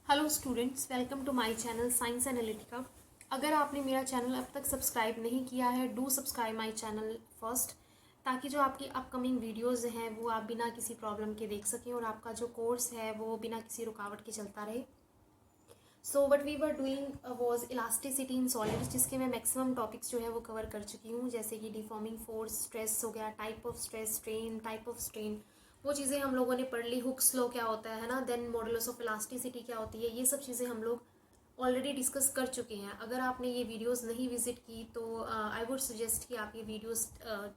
Hello students, welcome to my channel Science Analytica. अगर आपने मेरा चैनल अब तक सब्सक्राइब नहीं किया है, do subscribe my channel first, ताकि जो आपकी अपकमिंग वीडियोस हैं वो आप बिना किसी प्रॉब्लम के देख सकें और आपका जो कोर्स है वो बिना किसी रुकावट के चलता रहे। So what we were doing was elasticity in solids, जिसके मैं मैक्सिमम टॉपिक्स जो है वो कवर कर चुकी हूँ, जैसे कि डिफॉर्मिंग फोर्स, स्ट्रेस हो गया, type of stress, strain, type of strain, वो चीज़ें हम लोगों ने पढ़ ली। हुक्स लॉ क्या होता है ना, देन मॉडुलस ऑफ इलास्टिसिटी क्या होती है, ये सब चीज़ें हम लोग ऑलरेडी डिस्कस कर चुके हैं। अगर आपने ये वीडियोस नहीं विजिट की तो आई वुड सजेस्ट कि आप ये वीडियोस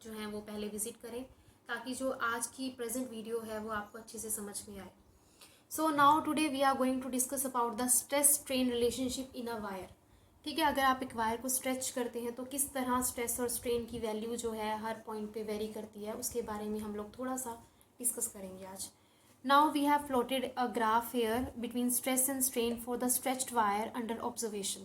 जो हैं वो पहले विजिट करें, ताकि जो आज की प्रेजेंट वीडियो है वो आपको अच्छे से समझ में आए। So now today we are going to discuss about the stress strain relationship in a wire. ठीक है, अगर आप एक वायर को स्ट्रेच करते हैं तो किस तरह स्ट्रेस और स्ट्रेन की वैल्यू जो है हर पॉइंट पे वेरी करती है, उसके बारे में हम लोग थोड़ा सा डिस्कस करेंगे आज। Now we have plotted a graph here between stress and strain for the stretched wire under observation.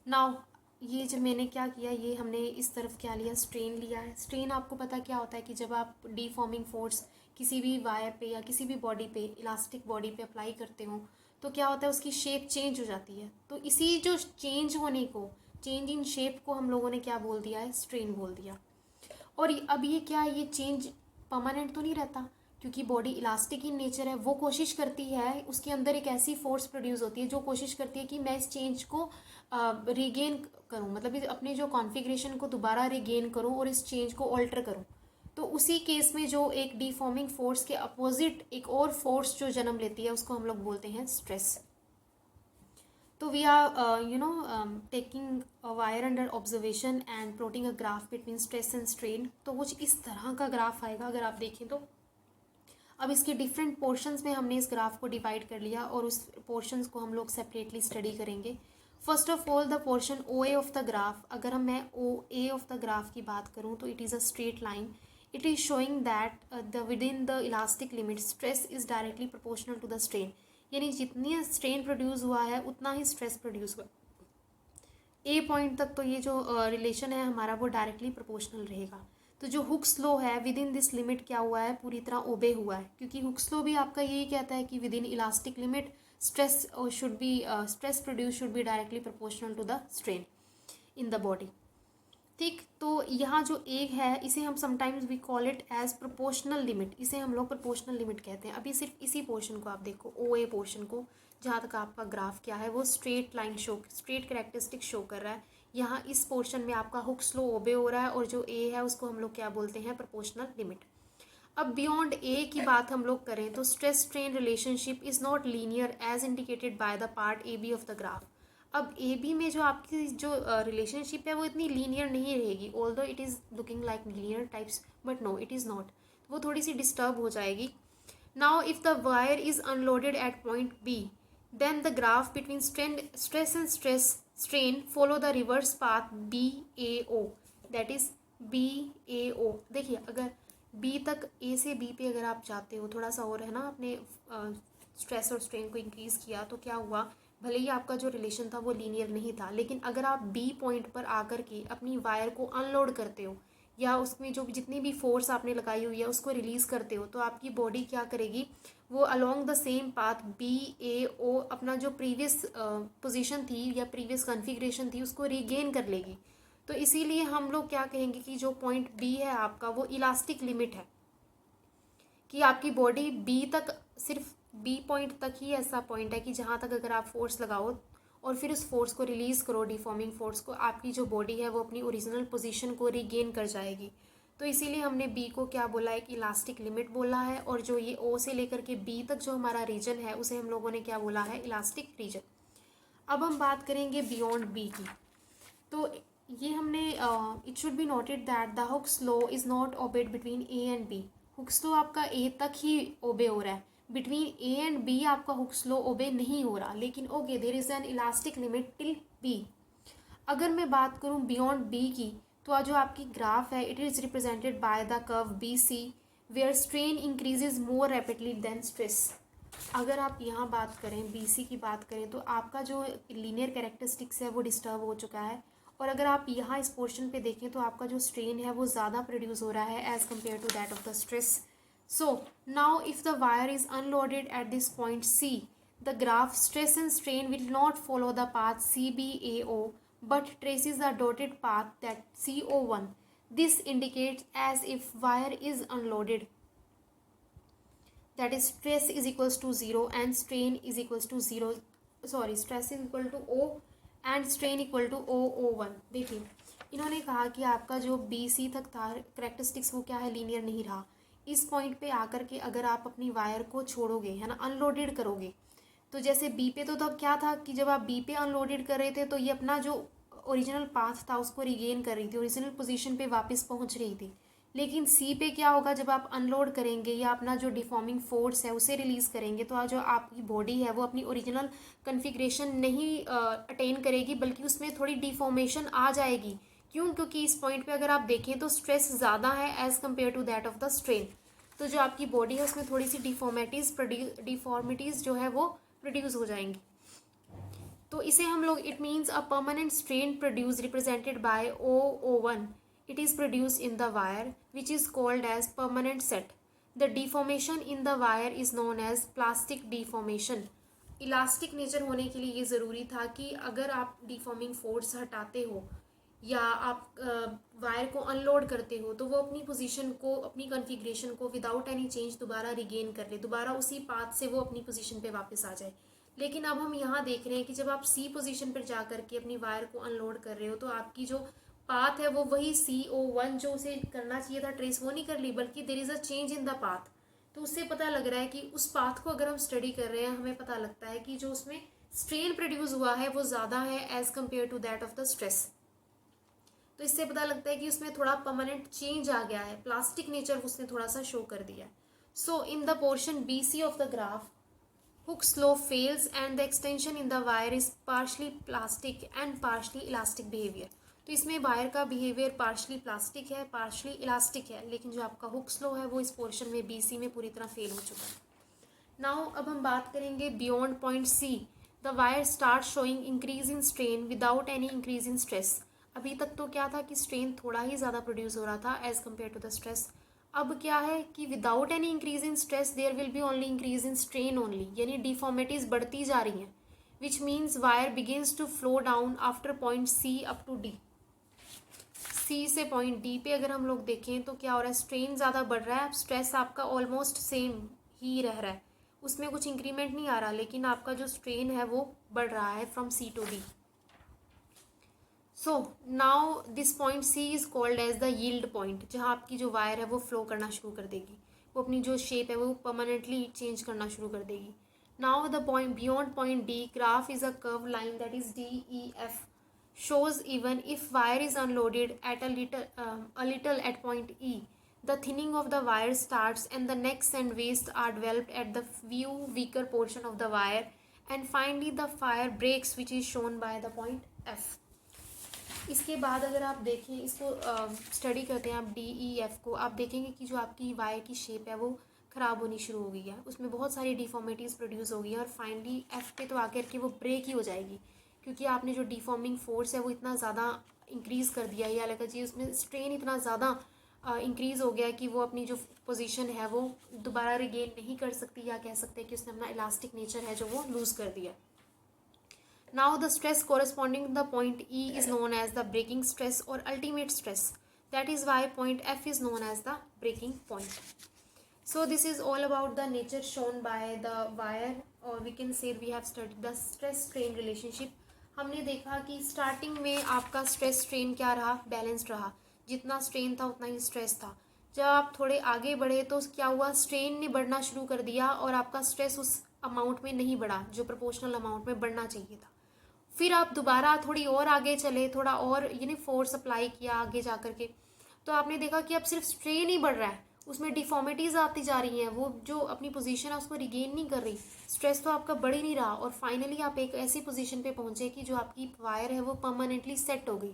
Now ये जब मैंने क्या किया, ये हमने इस तरफ क्या लिया, स्ट्रेन लिया है। स्ट्रेन आपको पता क्या होता है कि जब आप डीफॉर्मिंग फोर्स किसी भी वायर पे या किसी भी बॉडी पे, इलास्टिक बॉडी पे अप्लाई करते हो तो क्या होता है, उसकी शेप चेंज हो जाती है। तो इसी जो चेंज होने को, चेंज इन शेप को हम लोगों ने क्या बोल दिया है, स्ट्रेन बोल दिया। और अब ये क्या है, ये चेंज परमानेंट तो नहीं रहता, क्योंकि बॉडी इलास्टिक इन नेचर है। वो कोशिश करती है, उसके अंदर एक ऐसी फोर्स प्रोड्यूस होती है जो कोशिश करती है कि मैं इस चेंज को रिगेन करूं, मतलब अपने जो कॉन्फ़िगरेशन को दोबारा रिगेन करूं और इस चेंज को ऑल्टर करूं। तो उसी केस में जो एक डिफॉर्मिंग फोर्स के अपोजिट एक और फोर्स जो जन्म लेती है, उसको हम लोग बोलते हैं स्ट्रेस। तो we are taking a wire under observation and plotting a graph between stress and strain. तो कुछ इस तरह का ग्राफ आएगा अगर आप देखें तो। अब इसके डिफरेंट पोर्शंस में हमने इस ग्राफ को डिवाइड कर लिया और उस पोर्शंस को हम लोग सेपरेटली स्टडी करेंगे। First of all the portion O A of the graph, अगर मैं O A of the graph की बात करूँ तो it is a straight line. It is showing that the within the elastic limit stress is directly proportional to the strain, यानी जितनी strain produce हुआ है उतना ही स्ट्रेस प्रोड्यूस हुआ। ए पॉइंट तक तो ये जो रिलेशन है हमारा वो डायरेक्टली प्रोपोर्शनल रहेगा। तो जो हुक्स लॉ है, विद इन दिस लिमिट क्या हुआ है, पूरी तरह ओबे हुआ है, क्योंकि हुक्स लॉ भी आपका यही कहता है कि within elastic limit stress should be stress produce should be directly proportional to the strain in the body. ठीक, तो यहाँ जो एक है इसे हम sometimes we call it as proportional limit, इसे हम लोग प्रोपोर्शनल लिमिट कहते हैं। अभी सिर्फ इसी पोर्शन को आप देखो, ओ ए पोर्शन को, जहाँ तक आपका ग्राफ क्या है वो straight line show, straight characteristic show कर रहा है। यहाँ इस पोर्शन में आपका हुक्स लॉ ओबे हो रहा है और जो ए है उसको हम लोग क्या बोलते हैं, प्रोपोर्शनल लिमिट। अब बियॉन्ड ए की बात हम लोग करें तो stress strain relationship is not linear as indicated by the part A B of the graph. अब ए बी में जो आपकी जो रिलेशनशिप है वो इतनी लीनियर नहीं रहेगी, although it is looking like linear types, but no it is not, वो थोड़ी सी डिस्टर्ब हो जाएगी। Now if the wire is unloaded at point B, then the graph between stress and strain follow the reverse path BAO, that is BAO। देखिए, अगर B तक, A से B पे अगर आप जाते हो थोड़ा सा और है ना, आपने स्ट्रेस और स्ट्रेन को इंक्रीज किया तो क्या हुआ, भले ही आपका जो रिलेशन था वो लीनियर नहीं था, लेकिन अगर आप B पॉइंट पर आकर के अपनी वायर को अनलोड करते हो या उसमें जो जितनी भी फोर्स आपने लगाई हुई है उसको रिलीज़ करते हो, तो आपकी बॉडी क्या करेगी, वो along the same path BAO अपना जो प्रीवियस पोजीशन थी या प्रीवियस कॉन्फ़िगरेशन थी उसको रीगेन कर लेगी। तो इसीलिए हम लोग क्या कहेंगे कि जो पॉइंट B है आपका वो इलास्टिक लिमिट है, कि आपकी बॉडी B तक, सिर्फ B पॉइंट तक ही ऐसा पॉइंट है कि जहाँ तक अगर आप फोर्स लगाओ और फिर उस फोर्स को रिलीज़ करो, डिफॉर्मिंग फोर्स को, आपकी जो बॉडी है वो अपनी ओरिजिनल पोजीशन को रीगेन कर जाएगी। तो इसीलिए हमने बी को क्या बोला, एक इलास्टिक लिमिट बोला है, और जो ये ओ से लेकर के बी तक जो हमारा रीजन है उसे हम लोगों ने क्या बोला है, इलास्टिक रीजन। अब हम बात करेंगे बियॉन्ड बी की। तो ये हमने it should be noted that the Hooke's law is not obeyed between A and B. Hooke's law आपका ए तक ही ओबे हो रहा है, बिटवीन ए एंड बी आपका हुक्स लॉ ओबे नहीं हो रहा, लेकिन okay there is an elastic limit till B. अगर मैं बात करूं बियॉन्ड बी की, तो जो आपकी ग्राफ है it is represented by the curve B C, where strain increases more rapidly than stress. अगर आप यहाँ बात करें, बी सी की बात करें, तो आपका जो लीनियर कैरेक्टरिस्टिक्स है वो डिस्टर्ब हो चुका है, और अगर आप यहाँ इस पोर्शन पे देखें तो आपका जो स्ट्रेन है वो ज़्यादा प्रोड्यूस हो रहा है as compare to that of the stress. So now if the wire is unloaded at this point C, the graph stress and strain will not follow the path CBAO but traces the dotted path that CO1. This indicates as if wire is unloaded. That is stress is equals to 0 and strain is equals to 0. Sorry, stress is equal to O and strain equal to O1. देखिए इन्होंने कहा कि आपका जो BC तक था characteristics वो क्या है, लीनियर नहीं रहा. इस पॉइंट पे आकर के अगर आप अपनी वायर को छोड़ोगे है ना, अनलोडेड करोगे, तो जैसे बी पे तो तब क्या था कि जब आप बी पे अनलोडेड कर रहे थे तो ये अपना जो ओरिजिनल पाथ था उसको रिगेन कर रही थी, ओरिजिनल पोजीशन पे वापस पहुंच रही थी. लेकिन सी पे क्या होगा, जब आप अनलोड करेंगे या अपना जो डिफॉर्मिंग फोर्स है उसे रिलीज़ करेंगे तो जो आपकी बॉडी है वो अपनी ओरिजिनल कन्फिग्रेशन नहीं अटेन करेगी, बल्कि उसमें थोड़ी डिफॉर्मेशन आ जाएगी. क्यों? क्योंकि इस पॉइंट पे अगर आप देखें तो स्ट्रेस ज़्यादा है as compare to that of the strain. तो जो आपकी बॉडी है उसमें थोड़ी सी डिफॉर्मिटीज़ जो है वो प्रोड्यूस हो जाएंगी. तो इसे हम लोग, it means a permanent strain produce represented by O1. It is produce in the wire which is called as permanent set. The deformation in the wire is known as plastic deformation. Elastic nature होने के लिए ये ज़रूरी था कि अगर आप deforming force हटाते हो या आप वायर को अनलोड करते हो तो वो अपनी पोजीशन को, अपनी कॉन्फ़िगरेशन को विदाउट एनी चेंज दोबारा रिगेन कर ले, दोबारा उसी पाथ से वो अपनी पोजीशन पे वापस आ जाए. लेकिन अब हम यहाँ देख रहे हैं कि जब आप सी पोजीशन पर जा करके अपनी वायर को अनलोड कर रहे हो तो आपकी जो पाथ है वो वही CO1 जो उसे करना चाहिए था ट्रेस वो नहीं कर ली, बल्कि there is a change in the path. तो उससे पता लग रहा है कि उस पाथ को अगर हम स्टडी कर रहे हैं हमें पता लगता है कि जो उसमें स्ट्रेन प्रोड्यूस हुआ है वो ज़्यादा है as compare to that of the stress. तो इससे पता लगता है कि उसमें थोड़ा परमानेंट चेंज आ गया है, प्लास्टिक नेचर उसने थोड़ा सा शो कर दिया. So in the portion BC of the graph Hooke's law fails and the extension in the wire is partially plastic and partially elastic behavior. तो इसमें वायर का बिहेवियर पार्शली प्लास्टिक है, partially elastic है, लेकिन जो आपका हुक्स लॉ है वो इस पोर्शन में BC में पूरी तरह फेल हो चुका है. नाउ अब हम बात करेंगे beyond point C. The wire start showing increase in strain without any increase in stress. अभी तक तो क्या था कि स्ट्रेन थोड़ा ही ज़्यादा प्रोड्यूस हो रहा था as compare to the stress. अब क्या है कि without any increase in stress there will be only increase in strain only, यानी डिफॉर्मिटीज़ बढ़ती जा रही हैं, which means wire begins to flow down after point C up to D. C से पॉइंट D पे अगर हम लोग देखें तो क्या हो रहा है, स्ट्रेन ज़्यादा बढ़ रहा है, स्ट्रेस आपका ऑलमोस्ट सेम ही रह रहा है, उसमें कुछ इंक्रीमेंट नहीं आ रहा, लेकिन आपका जो स्ट्रेन है वो बढ़ रहा है from C to D. So now this point C is called as the yield point, जहाँ आपकी जो वायर है वो फ्लो करना शुरू कर देगी, वो अपनी जो शेप है वो परमानेंटली चेंज करना शुरू कर देगी. Now the point beyond point D graph is a curve line that is DEF shows even if wire is unloaded at a little at point E, the thinning of the wire starts and the necks and waist are developed at the weaker portion of the wire, and finally the wire breaks which is shown by the point F. इसके बाद अगर आप देखें इसको study करते हैं आप DEF को, आप देखेंगे कि जो आपकी वायर की शेप है वो ख़राब होनी शुरू हो गई है, उसमें बहुत सारी डिफॉर्मिटीज़ प्रोड्यूस हो गई है और फाइनली F पे तो आकर के वो ब्रेक ही हो जाएगी, क्योंकि आपने जो डिफॉर्मिंग फोर्स है वो इतना ज़्यादा इंक्रीज़ कर दिया है, या लगा जी उसमें स्ट्रेन इतना ज़्यादा इंक्रीज़ हो गया कि वो अपनी जो पोजीशन है वो दोबारा रिगेन नहीं कर सकती, या कह सकते हैं कि उसने अपना इलास्टिक नेचर है जो वो लूज़ कर दिया. Now the stress corresponding to the point E is known as the breaking stress or ultimate stress. That is why point F is known as the breaking point. So this is all about the nature shown by the wire, or we can say we have studied the stress strain relationship. हमने देखा कि starting में आपका stress strain क्या रहा, balanced रहा, जितना strain था उतना ही स्ट्रेस था. जब आप थोड़े आगे बढ़े तो क्या हुआ, स्ट्रेन ने बढ़ना शुरू कर दिया और आपका स्ट्रेस उस अमाउंट में नहीं बढ़ा जो प्रोपोर्शनल अमाउंट में बढ़ना चाहिए था. फिर आप दोबारा थोड़ी और आगे चले, थोड़ा और यानी फोर्स अप्लाई किया आगे जा कर के, तो आपने देखा कि अब सिर्फ स्ट्रेन ही बढ़ रहा है, उसमें डिफॉर्मिटीज़ आती जा रही हैं, वो जो अपनी पोजीशन है उसको रिगेन नहीं कर रही, स्ट्रेस तो आपका बढ़ ही नहीं रहा, और फाइनली आप एक ऐसी पोजीशन पे पहुंचे कि जो आपकी वायर है वो परमानेंटली सेट हो गई.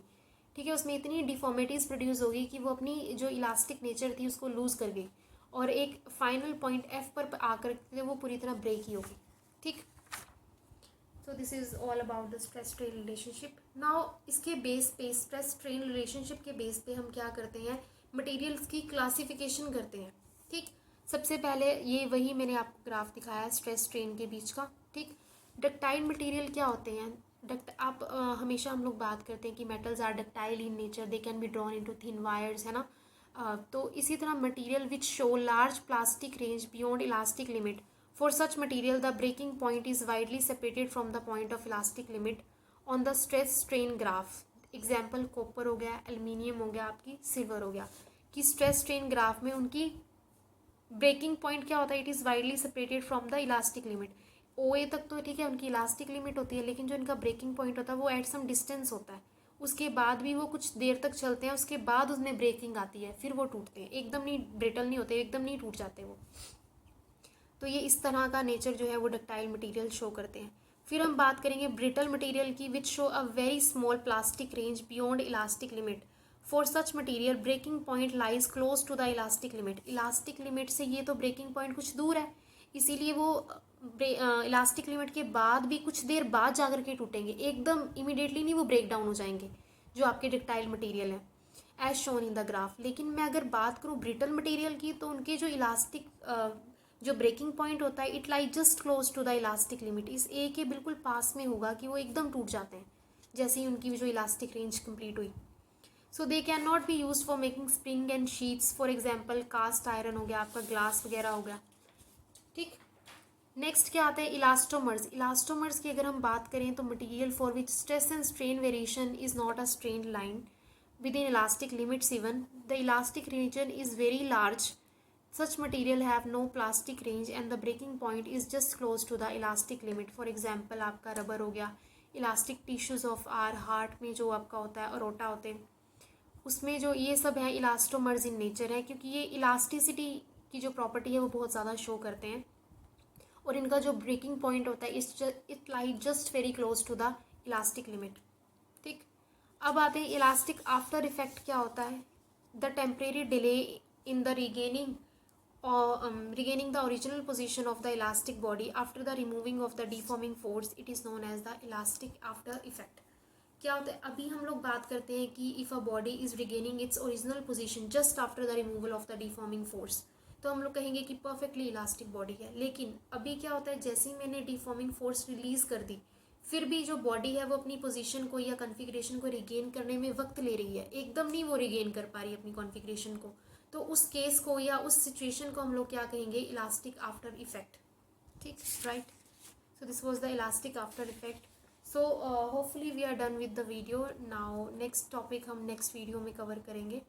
ठीक है, उसमें इतनी डिफॉर्मिटीज़ प्रोड्यूस हो गई कि वो अपनी जो इलास्टिक नेचर थी उसको लूज़ कर गई, और एक फाइनल पॉइंट F पर आकर के वो पूरी तरह ब्रेक ही हो गई. ठीक, तो this is all about the stress strain relationship. Now इसके बेस पे, स्ट्रेस स्ट्रेन रिलेशनशिप के बेस पे हम क्या करते हैं, मटेरियल्स की क्लासिफिकेशन करते हैं. ठीक, सबसे पहले ये वही मैंने आपको ग्राफ दिखाया स्ट्रेस स्ट्रेन के बीच का, ठीक। डक्टाइल मटेरियल क्या होते हैं? हमेशा हम लोग बात करते हैं कि metals are ductile in nature, they can be drawn into thin wires, है ना। तो इसी तरह material which show large plastic range beyond elastic limit, for such material the breaking point is widely separated from the point of elastic limit on the stress strain graph. Example copper हो गया, aluminium हो गया, आपकी silver हो गया, कि stress strain graph में उनकी ब्रेकिंग पॉइंट क्या होता है? It is widely separated from the elastic limit. OA तक तो ठीक है उनकी इलास्टिक लिमिट होती है, लेकिन जो इनका ब्रेकिंग पॉइंट होता है वो एट सम डिस्टेंस होता है। उसके बाद भी वो कुछ देर तक चलते हैं, उसके बाद उसमें ब्रेकिंग आती है, फिर वो टूटते हैं, एकदम नहीं ब्रिटल नहीं होते, एकदम नहीं टूट जाते वो। तो ये इस तरह का नेचर जो है वो डक्टाइल मटेरियल शो करते हैं। फिर हम बात करेंगे ब्रिटल मटेरियल की, which show a very small plastic range beyond elastic limit, for such material breaking point lies close to the elastic limit. Elastic limit से ये तो ब्रेकिंग पॉइंट कुछ दूर है, इसीलिए वो इलास्टिक लिमिट के बाद भी कुछ देर बाद जाकर के टूटेंगे, एकदम इमीडिएटली नहीं वो ब्रेक डाउन हो जाएंगे, जो आपके डक्टाइल मटेरियल है as shown in the graph. लेकिन मैं अगर बात करूँ ब्रिटल मटेरियल की, तो उनके जो इलास्टिक जो ब्रेकिंग पॉइंट होता है, it lie just close to the elastic limit, इस ए के बिल्कुल पास में होगा कि वो एकदम टूट जाते हैं जैसे ही उनकी जो इलास्टिक रेंज कंप्लीट हुई। So they can not be use for making spring and sheets, for example cast iron हो गया, आपका ग्लास वगैरह हो गया, ठीक। नेक्स्ट क्या आता है? इलास्टोमर्स। इलास्टोमर्स की अगर हम बात करें तो material for which stress and strain variation is not a strain line within elastic limits, even the elastic region is very large, such material have no plastic range and the breaking point is just close to the elastic limit। for example आपका rubber हो गया, elastic tissues of our heart में जो आपका होता है aorta होते हैं, उसमें जो ये सब है इलास्टोमर्स इन नेचर है, क्योंकि ये इलास्टिसिटी की जो प्रॉपर्टी है वो बहुत ज़्यादा शो करते हैं, और इनका जो ब्रेकिंग पॉइंट होता है it lie just very close to the elastic limit, ठीक। अब आते हैं इलास्टिक आफ्टर इफेक्ट क्या होता है? The temporary delay in the regaining the original position of the elastic body after the removing of the deforming force, it is known as the elastic after effect। क्या होता है? अभी हम लोग बात करते हैं कि if a body is regaining its original position just after the removal of the deforming force, तो हम लोग कहेंगे कि परफेक्टली इलास्टिक बॉडी है। लेकिन अभी क्या होता है, जैसे ही मैंने डिफॉर्मिंग फोर्स रिलीज कर दी, फिर भी जो बॉडी है वो अपनी पोजीशन को या कॉन्फ़िगरेशन को रिगेन करने में वक्त ले रही है, एकदम नहीं वो रिगेन कर पा रही अपनी कॉन्फ़िगरेशन को। तो उस केस को या उस सिचुएशन को हम लोग क्या कहेंगे? इलास्टिक आफ्टर इफेक्ट, ठीक, right. So this was the elastic after effect. So hopefully we are done with the video now. Next topic हम नेक्स्ट वीडियो में कवर करेंगे।